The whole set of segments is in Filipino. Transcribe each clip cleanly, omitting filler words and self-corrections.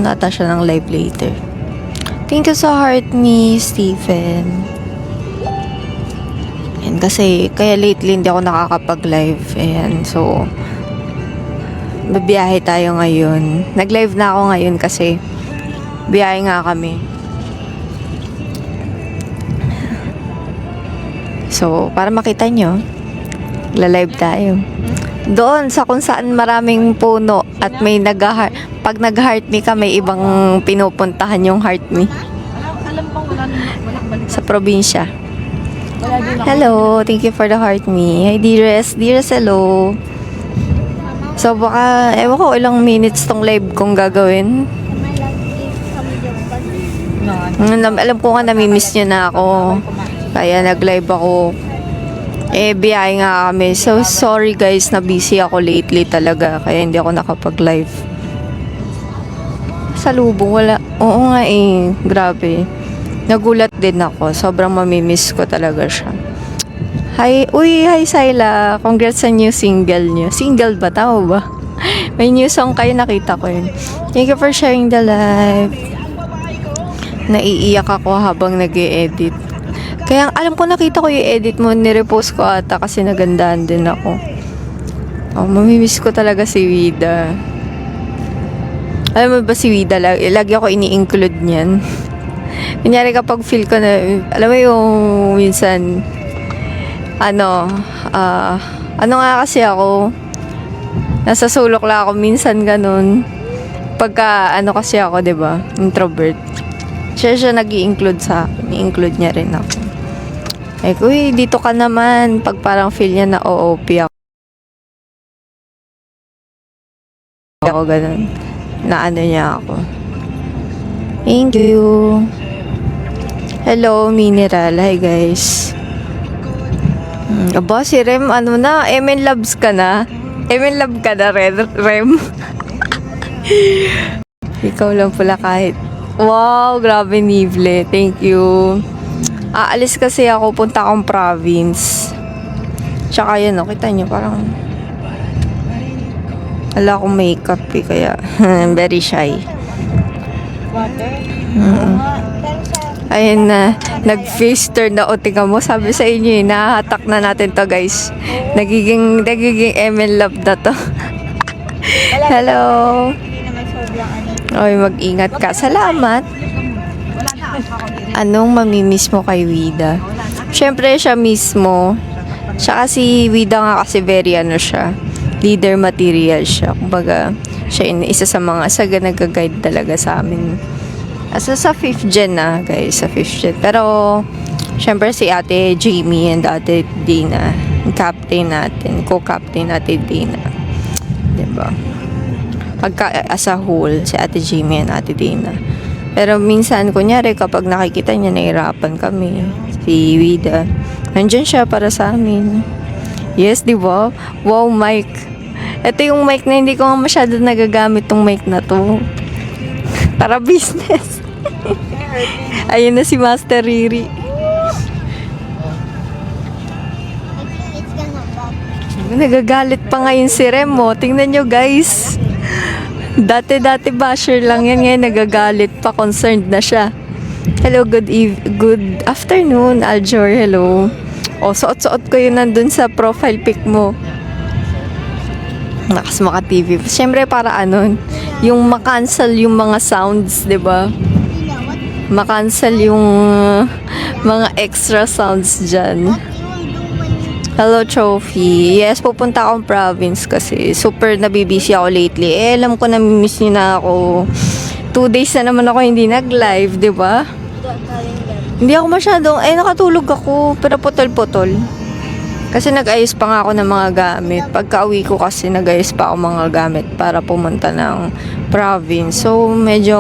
na ata siya ng live later. Thank you sa heart me, Stephen. Ayan, kasi kaya lately hindi ako nakakapag-live. Ayan, so babiyahe tayo ngayon. Nag-live na ako ngayon kasi biyahe nga kami. So, para makita nyo, la-live tayo. Doon sa kung saan maraming puno at may pag nag-heart me ka, may ibang pinupuntahan yung heart me. Alam bang walang balik Sa probinsya. Wala din ako. Hello, thank you for the heart me. Hi, Dearest. Dearest, hello. So, baka, ewan ko ilang minutes tong live kong gagawin. Alam ko nga namimiss nyo na ako. Kaya nag-live ako. Biyahe nga kami. So, sorry guys, na busy ako lately talaga. Kaya hindi ako nakapag-live. Sa lubong, wala. Oo nga grabe. Nagulat din ako. Sobrang mamimiss ko talaga siya. Hi, hi Syla. Congrats sa new single niyo. Single ba? Tama ba? May new song kayo, nakita ko yun. Thank you for sharing the live. Naiiyak ako habang nag-e-edit. Kaya alam ko, nakita ko yung edit mo, nirepost ko ata kasi nagandahan din ako. Oh, mamimiss ko talaga si Wida. Alam mo ba si Wida, lagi ako ini-include niyan. Kunyari kapag feel ko na, alam mo yung minsan, ano nga kasi ako, nasa sulok lang ako, minsan ganun. Pagka, kasi ako, 'di ba, introvert. Siya nag-i-include sa akin, i-include niya rin ako. Uy, dito ka naman. Pag parang feel niya na OOP ako. Ako ganun. Na niya ako. Thank you. Hello, Mineral. Hi, guys. Aba, si Rem, na? MN Labs ka na? MN Lab ka na, Rem? Ikaw lang pala kahit. Wow, grabe, Nivle. Thank you. Aalis kasi ako, punta akong province. Tsaka yun, kita nyo, parang wala akong makeup kaya very shy. Ayun na, nag-face turn na tingnan mo. Sabi sa inyo, nahahatak na natin to, guys. Nagiging ML love na to. Hello. Oy, mag-ingat ka. Salamat. Anong mamimiss mo kay Wida? Siyempre siya mismo. Tsaka si Wida nga kasi very siya. Leader material siya. Kumbaga, siya isa sa mga nag-guide talaga sa amin. Asa sa 5th gen na, guys. Sa 5th gen. Pero, siyempre si Ate Jamie and Ate Dina. Captain natin. Co-captain natin Dina. Diba? Pagka as a whole, si Ate Jamie and Ate Dina. Pero minsan, kunyari, kapag nakikita niya, nahirapan kami. Si Wida. Nandyan siya para sa amin. Yes, di ba? Wow, mic. Ito yung mic na hindi ko nga masyado nagagamit tong mic na to. Para business. Ayun na si Master Riri. Nagagalit pa ngayon si Remo. Tingnan nyo, guys. Dati basher lang yan, ngayon nagagalit pa, concerned na siya. Hello, good afternoon, Aljor, hello. Suot-suot ko yun nandun sa profile pic mo. Nakasmaka TV. Siyempre para yung makancel yung mga sounds, 'di ba? Makancel yung mga extra sounds dyan. Hello, Trophy. Yes, pupunta akong province kasi super nabibisi ako lately. Alam ko namimiss niyo na ako. 2 days na naman ako hindi nag-live, di ba? Hindi ako masyadong, nakatulog ako, pero putol-putol. Kasi nag-ayos pa nga ako ng mga gamit. Pagka-uwi ko kasi nag-ayos pa ako mga gamit para pumunta ng province. So, medyo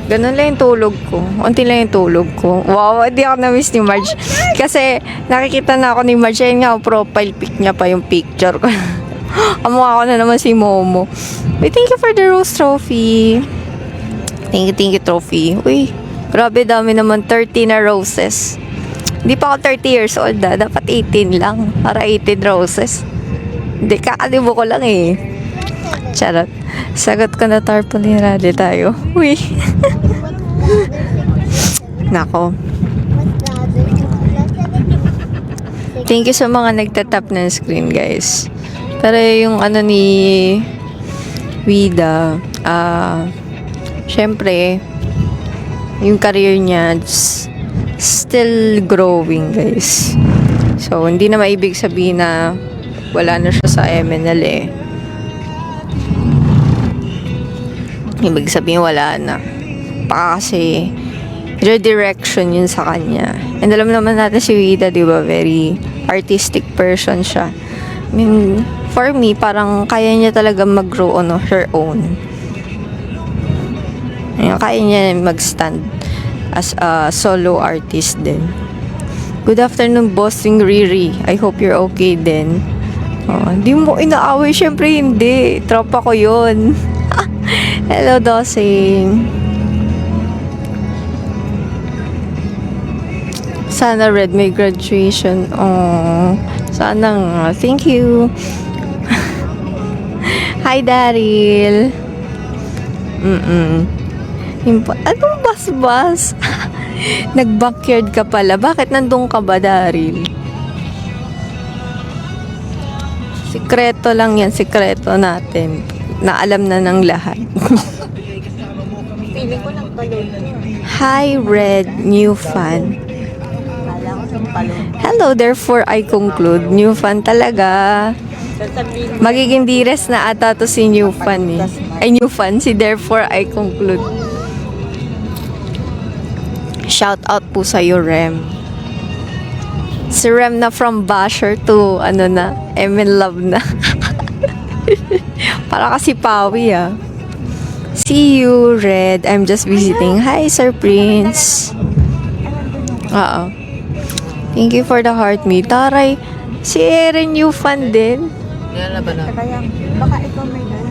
ganun lang yung tulog ko. Unti lang yung tulog ko. Wow, hindi ako na-miss ni Marge. Kasi nakikita na ako ni Marge. Ayun nga, profile pic niya pa yung picture ko. Kamukha ko na naman si Momo. Wait, thank you for the rose trophy. Thank you, trophy. Uy, grabe dami naman. 30 na roses. Hindi pa ako 30 years old Dapat 18 lang. Para 18 roses. Hindi, kakalibo ko lang Charot. Sagot ko na tarpaulin rally tayo. Uy. Nako. Thank you sa mga nagtatap ng screen, guys. Pero yung ano ni Wida, syempre, yung career niya still growing, guys. So, hindi na maibig sabihin na wala na siya sa MNL eh. Ibig sabihin wala na. Baka kasi redirection yun sa kanya. And alam naman natin si Wida, di ba? Very artistic person siya. I mean, for me, parang kaya niya talaga mag-grow on her own. Ayun, kaya niya mag-stand as a solo artist din. Good afternoon, Bossing Riri. I hope you're okay din. Hindi mo inaaway. Syempre hindi. Tropa ko yun. Hello, Dosing. Sana Red may graduation. Sana nga. Thank you. Hi, Daryl. Anong bas-bas? Nag-backyard ka pala. Bakit nandun ka ba, Daryl? Sikreto lang yan. Sikreto natin. Na alam na ng lahat. Feeling ko nagtalon. Hi, Red. New fan. Kala ko sa talon. Hello, therefore I conclude. New fan talaga. Sasabihin Magiging dires na ata to si new fan eh. Ay, new fan. Si therefore I conclude. Shout out po sa'yo, Rem. Si Rem na from Basher to ano na, I'm in love na. Para kasi Pawi ah. See you, Red. I'm just visiting. Hi, Sir Prince. Oo. Thank you for the heart me. Taray, si Eren new fan din. kaya, baka ikaw may dala.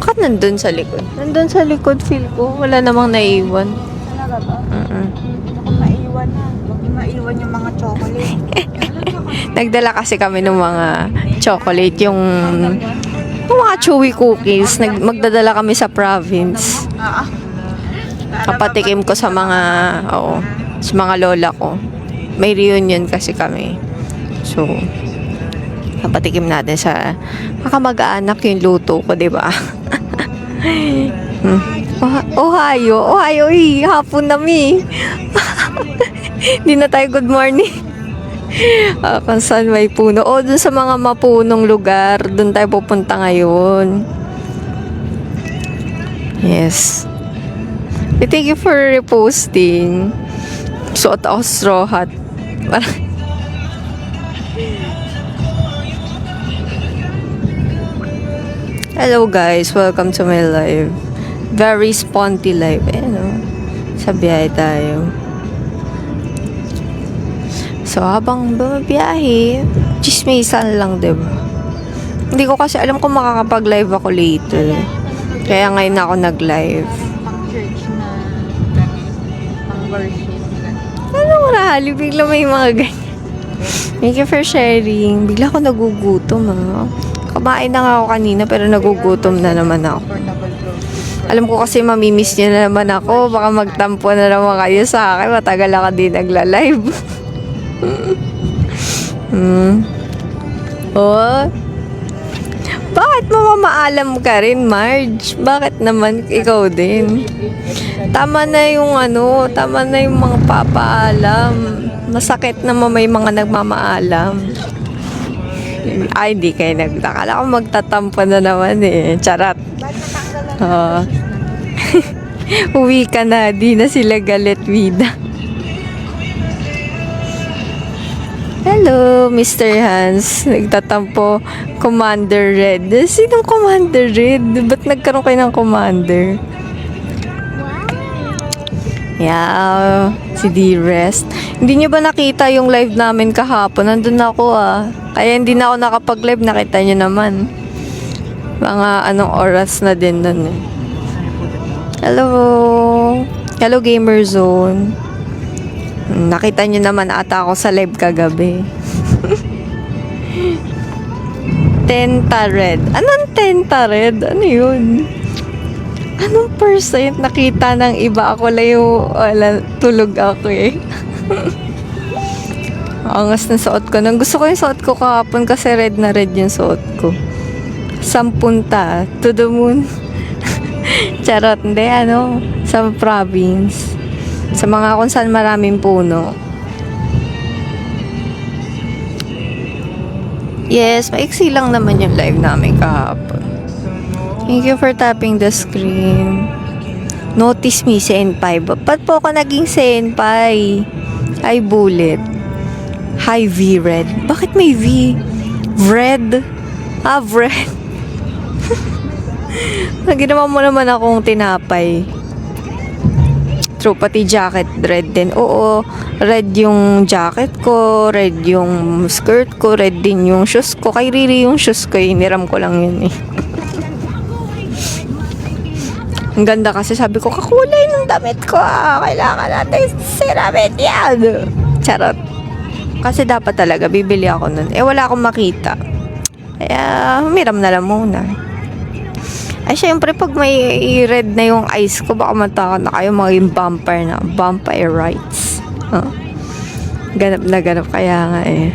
Bakit nandun sa likod? Nandun sa likod, feel ko. Wala namang naiwan. Talaga ba? Baka maiwan na. Baka maiwan yung mga chocolate. Nagdala kasi kami ng mga chocolate, yung mga chewy cookies. Magdadala kami sa province. Kapatikim ko sa mga, sa mga lola ko. May reunion kasi kami. So, kapatikim natin sa kakamag-anak yung luto ko, di ba? Ohio, hapon na mi. Hindi na tayo good morning. Kung saan may puno. Dun sa mga mapunong lugar, dun tayo pupunta ngayon. Yes. Thank you for reposting. Suot ako straw hat. Hello guys, welcome to my live. Very sponty live. Sa biyahe tayo. So, habang bumabiyahe, chismisan lang, diba? Hindi ko kasi alam kung makakapag-live ako later. Kaya ngayon ako nag-live. Pang-church na pang-worship. Ano rally? Bigla may mga ganyan. Thank you for sharing. Bigla ako nagugutom, Kumain na nga ako kanina, pero nagugutom na naman ako. Alam ko kasi mamimiss niyo na naman ako. Baka magtampo na naman kayo sa akin. Matagal ako din nagla-live. Bakit mamamaalam ka rin, Marge? Bakit naman ikaw din? Tama na yung tama na yung mga papaalam. Masakit naman may mga nagmamaalam. Ay, di kayo nagtakala ko magtatampo na naman eh. Charat. Uwi ka na, di na sila galit, Wida. Hello, Mr. Hans. Nagtatampo, Commander Red. Sinong Commander Red? Ba't nagkaroon kayo ng Commander? Yeah, si D-Rest. Hindi niyo ba nakita yung live namin kahapon? Nandun ako Kaya hindi na ako nakapag-live. Nakita niyo naman. Mga anong oras na din nun eh. Hello. Hello, Gamer Zone. Nakita niyo naman ata ako sa live kagabi. Tenta red. Anong tenta red? Ano yun? Anong percent? Nakita ng iba ako lang yung tulog ako eh. Angas na suot ko. Nang gusto ko yung suot ko kahapon kasi red na red yung suot ko. Sampunta. To the moon. Charot. Hindi, sa province. Sa mga kung saan maraming puno. Yes, maiksi lang naman yung live namin kahapon. Thank you for tapping the screen. Notice me, senpai. Ba't po ako naging senpai? Hi, Bullet. Hi, V-Red. Bakit may V? Red? Red. Ginawa mo naman akong tinapay. True, pati jacket red din. Oo, red yung jacket ko, red yung skirt ko, red din yung shoes ko. Kay Riri yung shoes ko, hiniram ko lang yun eh. Ang ganda kasi sabi ko, kakulay ng damit ko kailangan natin siramin yan. Charot. Kasi dapat talaga, bibili ako nun. Wala akong makita. Kaya, humiram na lang muna. Ay, syempre, pag may red na yung eyes ko, baka matakot na kayo maging vampire na. Vampire rights. Huh? Ganap na ganap kaya nga eh.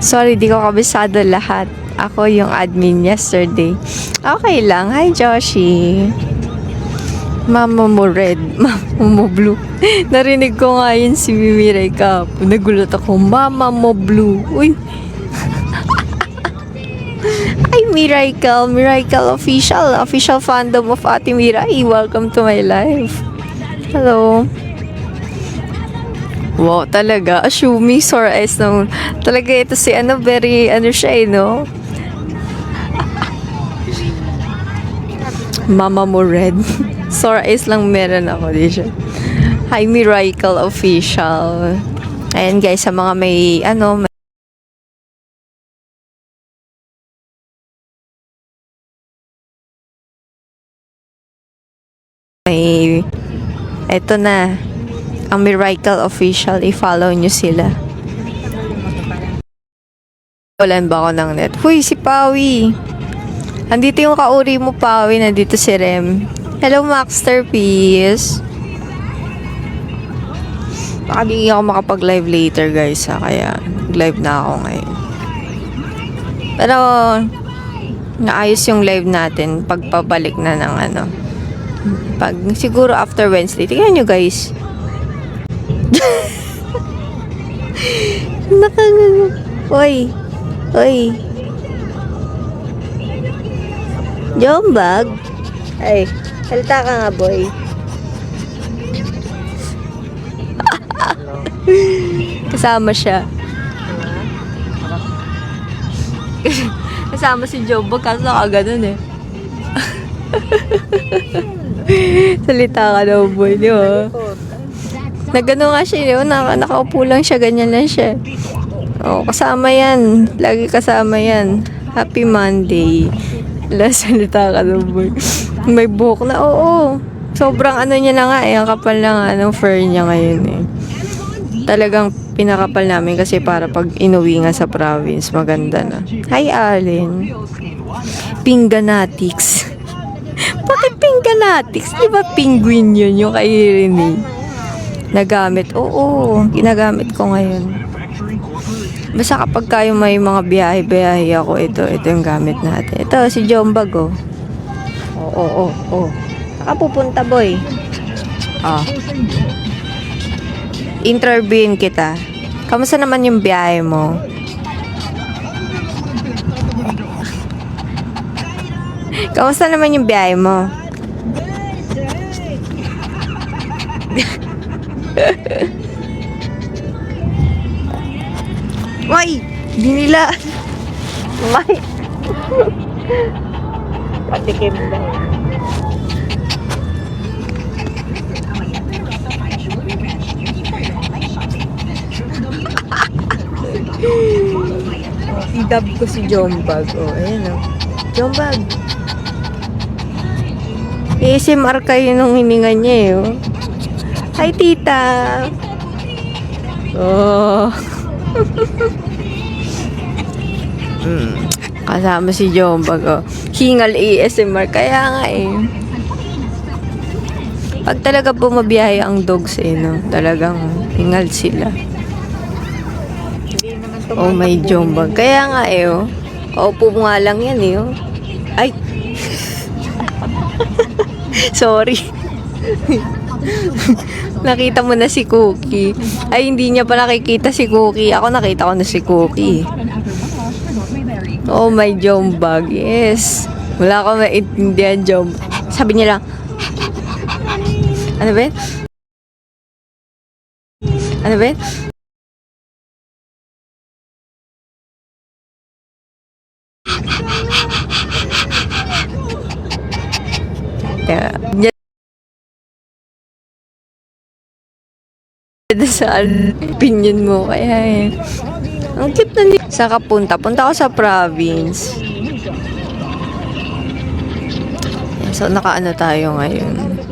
Sorry, di ko kabisado lahat. Ako yung admin yesterday. Okay lang. Hi, Joshi. Mama mo red. Mama mo blue. Narinig ko nga yun si Mimiray kahapon. Nagulat ako. Mama mo blue. Uy. Hi, Miracle official fandom of Ate Mirai. Welcome to my life. Hello. Wow, talaga. Ashumi, sore eyes no. Talaga ito si very, siya no? Mama mo red. Sore eyes lang meron ako, di siya. Hi, Miracle official. Ayan guys, sa mga may, eto na ang Miracle official, i-follow nyo sila. Walan ba ako ng net? Huy, si Pawi. Andito yung kauri mo, Pawi. Nandito si Rem. Hello, Masterpiece. Baka di ako makapag-live later, guys, kaya live na ako ngayon. Pero naayos yung live natin pagpabalik na ng pag siguro after Wednesday. Tingnan nyo guys. Oy. Jombag. Ay, salita ka nga boy. Kasama siya. Kasama si Jombag kaso nakaganon eh. Salita ka daw boy, di ba? Nagano nga siya, nakaupo lang siya, ganyan lang siya. Kasama yan. Lagi kasama yan. Happy Monday. Salita ka daw boy. May buhok na, oo. Sobrang niya na nga ang kapal na nga fur niya ngayon eh. Talagang pinakapal namin kasi para pag inuwi nga sa province, maganda na. Hi, Allen. Pinganatics. Bakit Pinganatics? Di ba penguin yun yung kay Rene? Nagamit. Oo, ginagamit ko ngayon. Basta kapag kayo may mga biyahe-biyahe ako, ito yung gamit natin. Ito, si Jombag, oh. Oo. Saka pupunta, boy. Interviewin kita. Kamusta naman yung biyahe mo? Kamusta naman yung biyahe mo? May! Binila! May! Patikim na. Idab ko si Jombag. Ayan o. Jombag! ASMR kayo nung hininga niya eh. Hi, tita! Kasama si Jombag, oh. Hingal ASMR. Kaya nga eh. Pag talaga bumabiyahe ang dogs eh, no? Talagang hingal sila. Hindi naman Oh my Jombag. Kaya nga eh, oh. Kaupo mo nga lang yan eh, oh. Ay! Sorry. Nakita mo na si Cookie. Ay, hindi niya pa nakikita si Cookie. Ako nakita ko na si Cookie. Oh my Jombag. Yes. Wala akong maintindihan, Jombag. Sabi niya lang, ano ba yun? Ano ba yun? Yeah. Sa opinion mo kaya eh. Ang cute na niya. Saan ka punta? Punta ako sa province. So, nakaano tayo ngayon?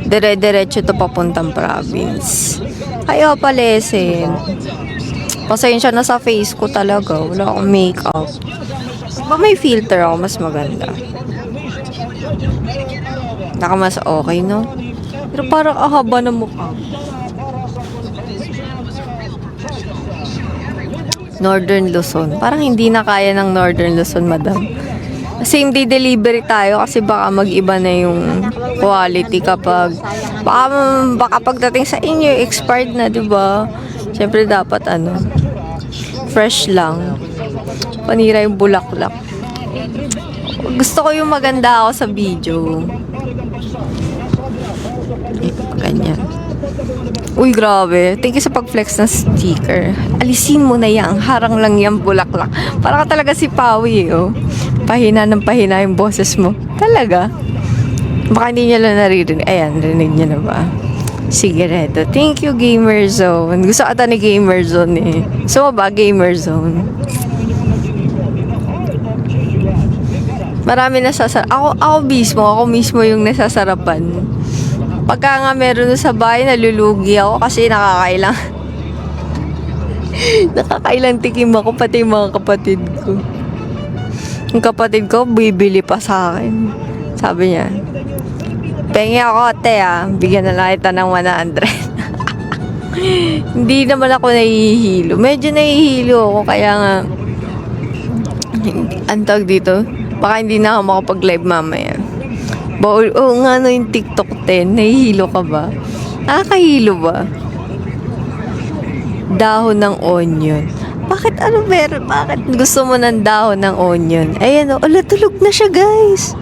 Dire-diretso to papuntang province. Ay, palesen. Pasensya na sa face ko talaga. Wala akong makeup. Ba may filter ako, mas maganda. Naka mas okay, no? Pero parang ahaba na mukha. Northern Luzon. Parang hindi na kaya ng Northern Luzon, madam. Same day delivery tayo kasi baka mag-iba na yung quality kapag baka pagdating sa inyo expired na, 'di ba? Syempre dapat fresh lang. Panira yung bulaklak. Gusto ko yung maganda ako sa video. Ganyan. Uy, grabe. Thank you sa pag-flex ng sticker. Alisin mo na yan. Harang lang yan, bulaklak. Para ka talaga si Pawi, oh. Pahina ng pahina yung boses mo. Talaga. Baka hindi niya lang naririnig. Ayan, narinig niya na ba? Sige, Redo. Thank you, Gamer Zone. Gusto ata ni Gamer Zone, eh. So, ba, Gamer Zone? Marami nasasarap. Ako mismo yung nasasarapan. Pagka nga meron sa bahay, nalulugi ako kasi nakakailang tikim ako, pati yung mga kapatid ko. Yung kapatid ko, bibili pa sa akin. Sabi niya, pengi ako, ate, bigyan na lang kita ng 100. Hindi naman ako nahihilo. Medyo nahihilo ako, kaya nga, ang tawag dito, baka hindi na ako makapag-live mamaya. Oo nga, yung TikTok 10, nahihilo ka ba? Nakakahilo ba? Dahon ng onion. Bakit bakit gusto mo ng dahon ng onion? Ayan, tulog na siya, guys.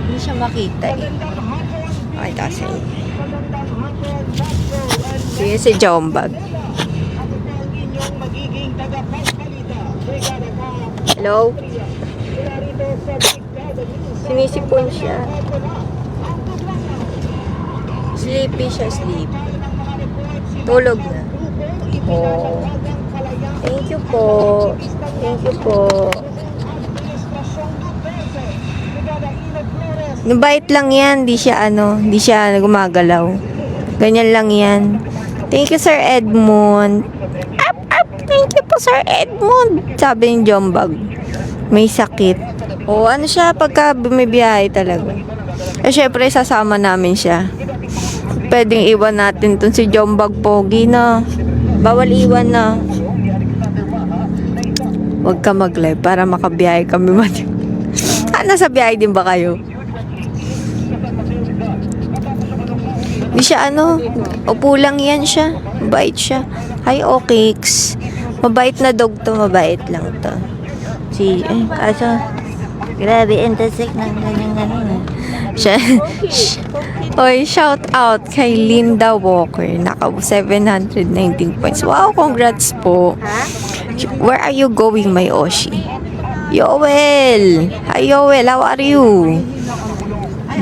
Hindi siya makita eh. Makita sa inyo. Sige, si Jombag. Hello? Sinisipon siya. Sleepy siya, sleep. Tulog na. Oh. Thank you po. Thank you po. Nabait lang yan. Di siya gumagalaw. Ganyan lang yan. Thank you, Sir Edmund. Thank you po, Sir Edmund. Sabi ni Jombag. May sakit. Ano siya pagka bumibiyahe talaga. Syempre, sasama namin siya. Pwedeng iwan natin si Jombag Pogi na. Bawal iwan na. Huwag ka mag-live para makabiyahe kami. Nasa biyahe din ba kayo? Di siya upo lang yan siya. Mabait siya. Hi, Okix. Mabait na dog to. Mabait lang to. Kaso, grabe, entasik ng ganyan. Oy, shout out kay Linda Walker. Naka 719 points. Wow, congrats po. Where are you going, my Oshi? Yoel! Hi, Yoel. How are you?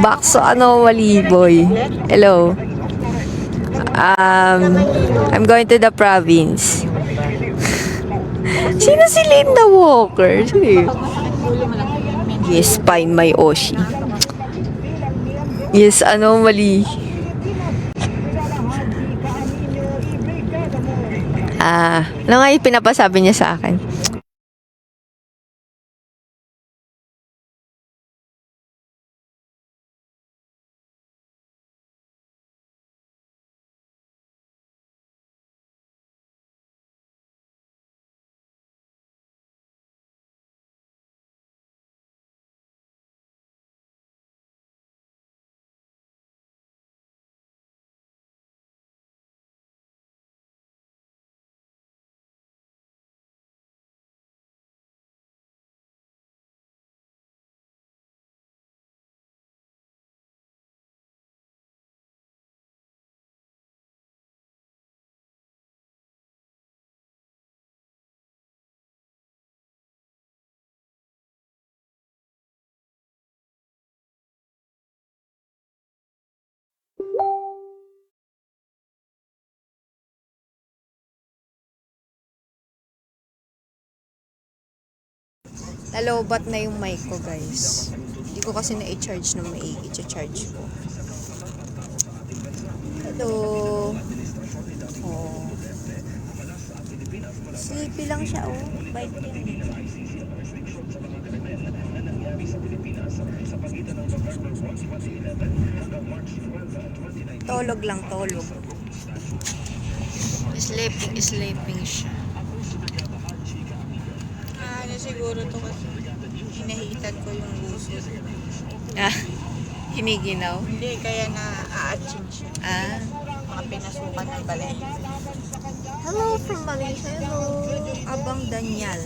Bakso Waliboy. Hello. I'm going to the province. Sino si Linda Walker? Yes, fine, my Oshi. Yes, mali. Ano nga yung pinapasabi niya sa akin? Nalobat na yung mic ko, guys. Hindi ko kasi na-i-charge na may i-charge ko. Hello. Oh. Sleepy lang siya, oh. Bait din. Tolog lang, tolog. Sleeping siya. Ano siguro to kasi hinahitan ko yung gusto. Ah, hiniginaw. Hindi, kaya na-a-atching siya. Ah. Mga pinasukan ng balay. Hello from Malaysia. Hello. Abang Daniel.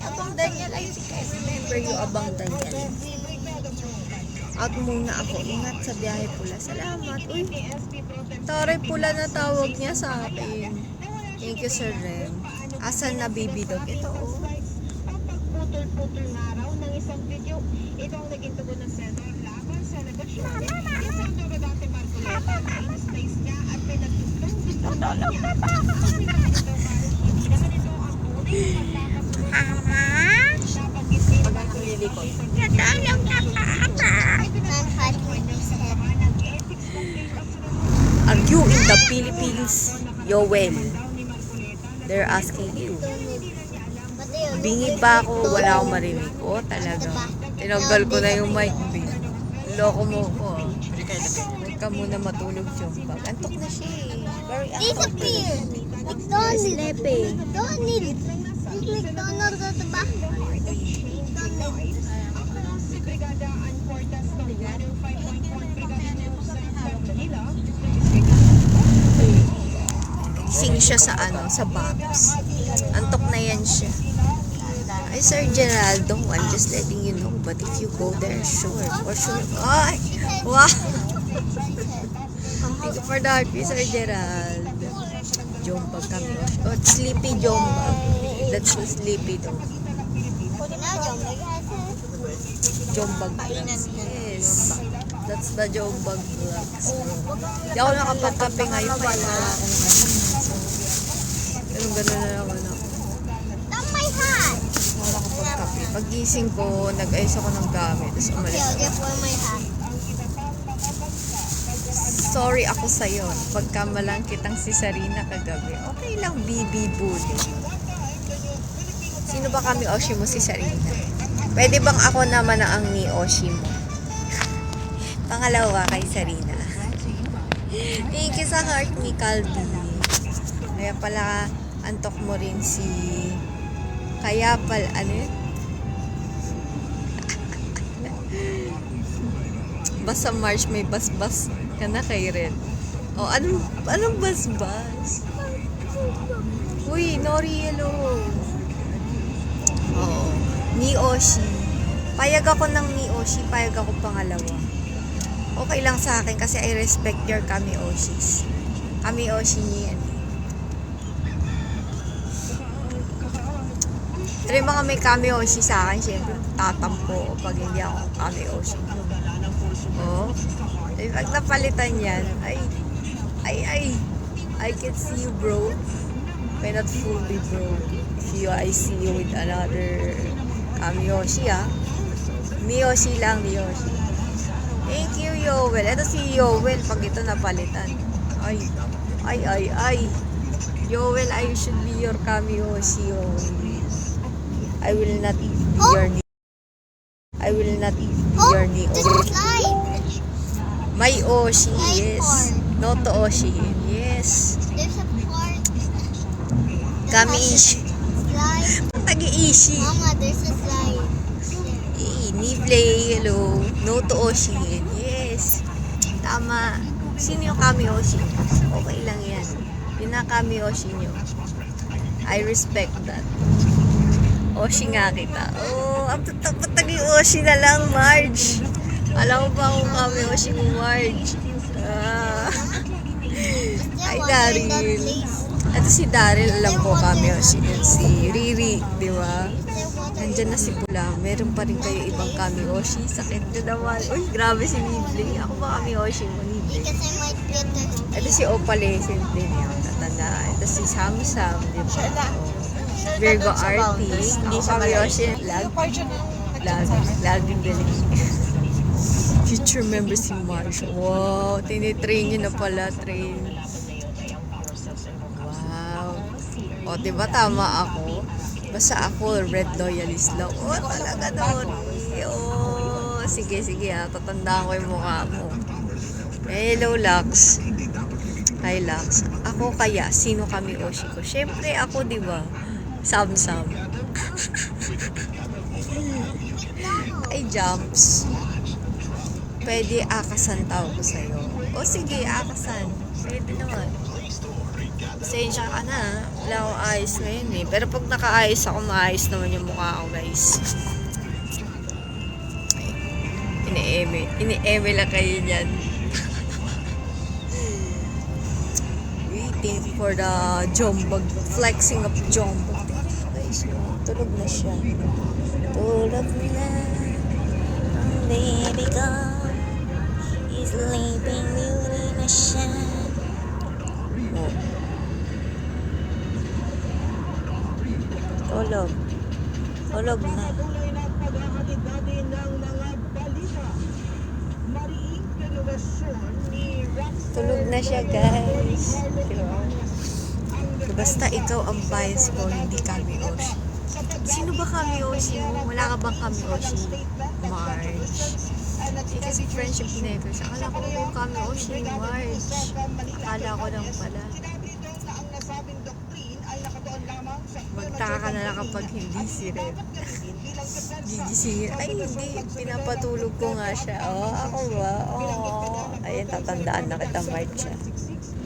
Abang Daniel, I think I remember you, Abang Daniel. Out muna ako. Ingat sa biyahe pula. Salamat. Uy, Tore pula na tawag niya sa akin. Thank you, Sir Rem. Asan na baby dog? Ito, oh. Putol-putol na raw ng isang video. Ito ang naging tugon ng senador laban sa negosyo. Yung senador dati Marcoleta, na-space niya at pinagtutong gusto niya. Kasi kahit daw parang ito ang unang pagkakasulat. Dapat hindi Pag ang lilikot. Are you in the Philippines? Yoel. They're asking you. Bingi ba ako? Wala akong marinig. Oh, talaga. Tinanggal ko na yung mic, babe. Loko mo ko. Huwag ka muna matulog, Jombag. Antok na siya eh. Very antok. Disappear. McDonald's. Sleepy. McDonald's. McDonald's at the back. Sing siya sa ano, sa Babs. Antok na yan siya. Ay, Sir Geraldo, I'm just letting you know. But if you go there, sure. For sure. Ay! Wow! Thank you for the heart, Sir Gerald. Jombag kami. Oh, sleepy Jombag. That's so sleepy though. Jombag vlogs. Yes. That's the Jombag vlogs. Hindi ako nakapagkape ngayon. May wala akong ano. Pero gano'n na naman ako. That's my hat. Wala akong pagkape. Pag-gising ko, nag-ayos ako ng gamit. Tapos umalis Yeah, ako. that's why my hat. Sorry ako sa'yo. Pagkamalang kitang si Sarina kagabi. Okay lang, BB Bully. Sino ba kami Oshi mo si Sarina? Pwede bang ako naman ang ni Oshi mo? Pangalawa kay Sarina. Thank you sa heart ni Calvi. Kaya pala antok mo rin si... Kaya pala, ano yun? Basta March may bas-bas ka na kay Red. Oh, anong bas-bas? Uy, Nori, hello. Oo. Ni Oshi. Payag ako ng Ni Oshi. Payag ako pangalawa. Okay lang sa akin kasi I respect your Kami Oshis. Kami Oshi niya yan. Pero yung mga may Kami Oshi sa akin, syempre, tatampo o pag hindi ako Kami Oshi. Oh. Eh, pag napalitan yan, I can see you, bro. May not fully, bro. If I see you with another Kamiyoshi, ah. Miyoshi lang, Miyoshi. Thank you, Yoel. Ito si Yoel, pag ito napalitan. Ay. Yoel, I should be your Kamiyoshi, Yoel. I will not be your ni. I will not be your ni. This is live. My Oshi, yes. Noto Oshi, yes. There's a part. Kami Ishi. Slide. Tagi-Ishi. Mama, there's a slide. Niplay, hello. Noto Oshi, yes. Tama. Sino yung Kami Oshi? Okay lang yan. Yun na Kami Oshi nyo. I respect that. Oshi nga kita. Oh, ang patagi Oshi na lang, Marge. Alam mo ba kung Kami Oshi mo, Marge? Ay, Daryl. Ito si Daryl, alam ko Kami Oshi. Yan si Riri, di ba? Nandyan na si Pula. Meron pa rin kayo ibang Kami Oshi. Sakit na naman. Uy, grabe si Nibli. Ako ba Kami Oshi mo, Nibli? Because I might get the... Ito si Opalescent din yung tatanda. Ito si Sam, di ba? Virgo Sa Boundless, artist. hindi Ako sa kami Yoshi. Malaysia. Laging galing. Future member si Marsh. Wow, tinitrain niyo na pala, train. Wow. O, diba tama ako? Basta ako, red loyalist lang. Oh, talaga Nori. Oh, sige, tatandaan ko yung mukha mo. Hello, Lux. Hi, Lux. Ako kaya, sino kami Oshi ko? Siyempre, ako, diba? Sam-sam. Ay, jumps. Pwede akasan tawag ko sa'yo. O sige, akasan. Pwede naman. Pasensya ka na. Wala akong ayos ngayon eh. Pero pag naka-ayos ako, maayos naman yung mukha ko, guys. Ini-eme lang kayo dyan. Waiting for the jombag. Flexing of jombag. Guys, tulog na siya. Tulog na. Ang baby ko is sleeping beauty na siya. Oh. Tulog na. Tulog na siya, guys. Basta ikaw ang bias ko, hindi kami Oshi. Sino ba kami Oshi mo? Wala ka bang kami Oshi? March. Kasi friendship necklace. Akala ko kung kami Oshi, March. Akala ko lang pala. Magtaka ka na lang kapag hindi si Red. Gigisingin. Ay, hindi. Pinapatulog ko nga siya. Oh, ako ba? Oh. Ayun, tatandaan na kita, March.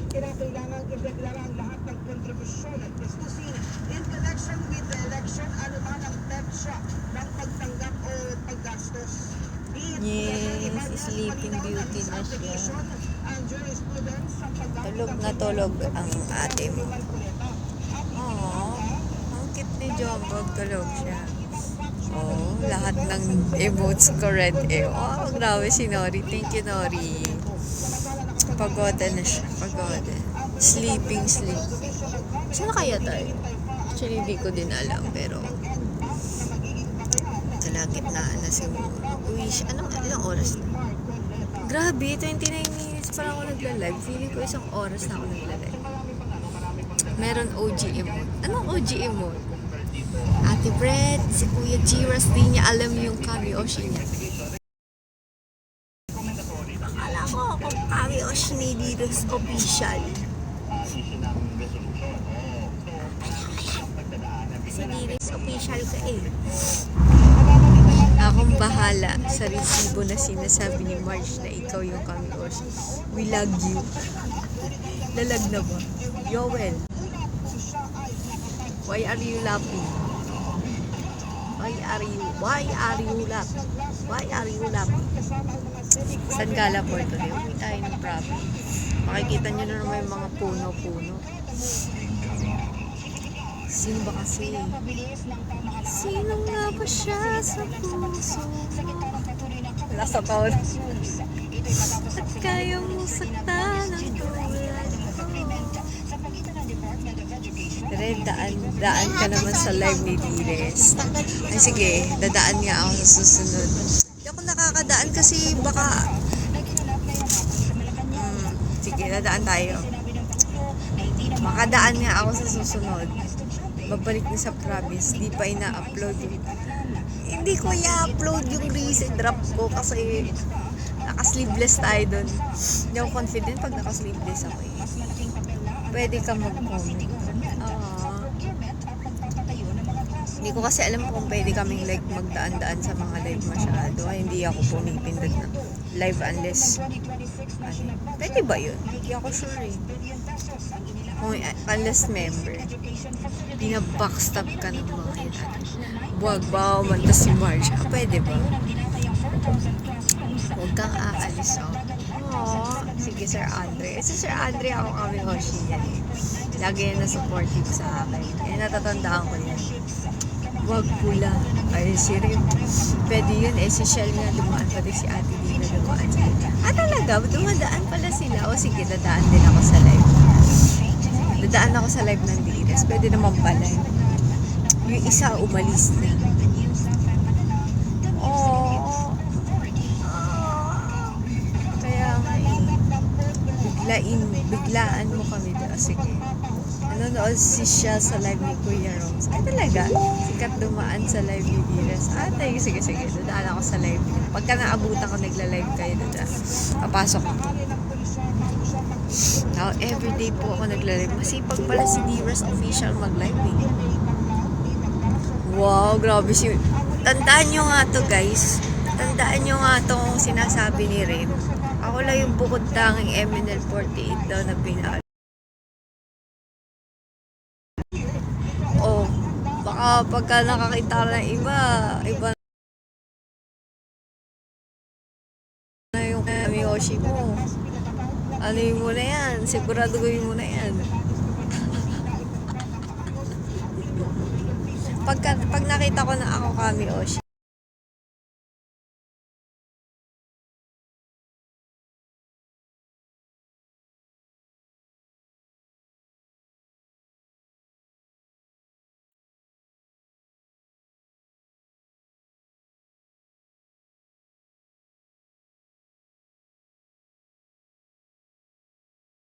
Kinakailangan ideklarang lahat ng kontribusyon at gastusin in connection with the election, ano man ang petsa ng pagtanggap o paggastos. Yes, sleeping beauty na siya. Tulog ang ate mo. Oh, ang cute ni Jombog, tulog siya. Oh, lahat ng emotes ko red eh. Oh, grabe si Nori. Thank you, Nori. Pagoda na siya. Pagoda. Sleeping. Saan kaya tayo? Actually, hindi ko din alam. Pero, kalagitnaan na siguro. Uy, ilang oras na? Grabe, 29 minutes pa lang ako nagla-live. Feeling ko isang oras na ako nagla-live. Meron OG emote. Anong OG emote? Ate Brett, si Kuya Jiras, di niya alam yung kami Oshi niya. Akala ko kung kami Oshi ni Diros official. Kasi Diros official ka eh. Akong bahala sa resibo na sinasabi ni Marge na ikaw yung kami Oshi. We love you. Lalag na ba? Yoel. Why are you laughing? Why are you laughing? San Gala Porto de? Uwi tayo ng province. Makikita nyo na naman yung mga puno-puno. Sino ba kasi? Sino nga ba siya sa puso? Wala sa taon. At kaya mo saktan ang tulad. Red, daan ka naman sa live ni Dires. Ay sige, dadaan nga ako sa susunod. Hindi ako nakakadaan kasi baka... sige, dadaan tayo. Makadaan nga ako sa susunod. Babalik na sa province. Di pa ina-upload yung... Hindi ko i-upload yung recent drop ko kasi naka-sleeveless tayo dun. Hindi ako confident pag naka-sleeveless ako eh. Pwede ka mag-comment. Hindi ko kasi alam kung pwede kaming like magdaan-daan sa mga live masyado. Ay, hindi ako pumipindot na live unless pwede ba yun? Hindi ako sure eh. Kung unless member. Binabackstab ka ng mga yun. Buwag ba umanta si Marge? Pwede ba? Huwag kang aalis oh. Aww. Sige, Sir Andre. Si Sir Andre ako kami Oshi yan eh. Lagi yan na supportive sa akin. Kaya natatandaan ko yan. Wag pula. Ay, sirim. Pwede yun eh. Si Shell nga dumaan. Pati si Ate Dina dumaan. Talaga? Dumadaan pala sila. O sige, dadaan din ako sa live. Dadaan ako sa live ng Dines. Pwede naman pala. Yung isa umalis na. Oh. Kaya nga biglaan mo kami daw. Sige. Nanonood siya sa live ni Kuya Roms. Ay talaga? Sikat dumaan sa live ni Dires. Sige. Dadaan ako sa live. Pagka naabutan ko nagla-live kayo doon. Papasok ako. Now, everyday po ako nagla-live. Masipag pala si Dires official mag-live eh. Wow, grabe si... Tandaan nyo nga to guys. Tandaan nyo nga tong sinasabi ni Ren. Ako lang yung bukod tanging MNL48 daw na pinalo. Oh, baka pagka nakakita ng iba na yung Yoshi mo. Ano yung muna yan? Siguraduhin mo na yan. Pag nakita ko na ako Kami Oshi,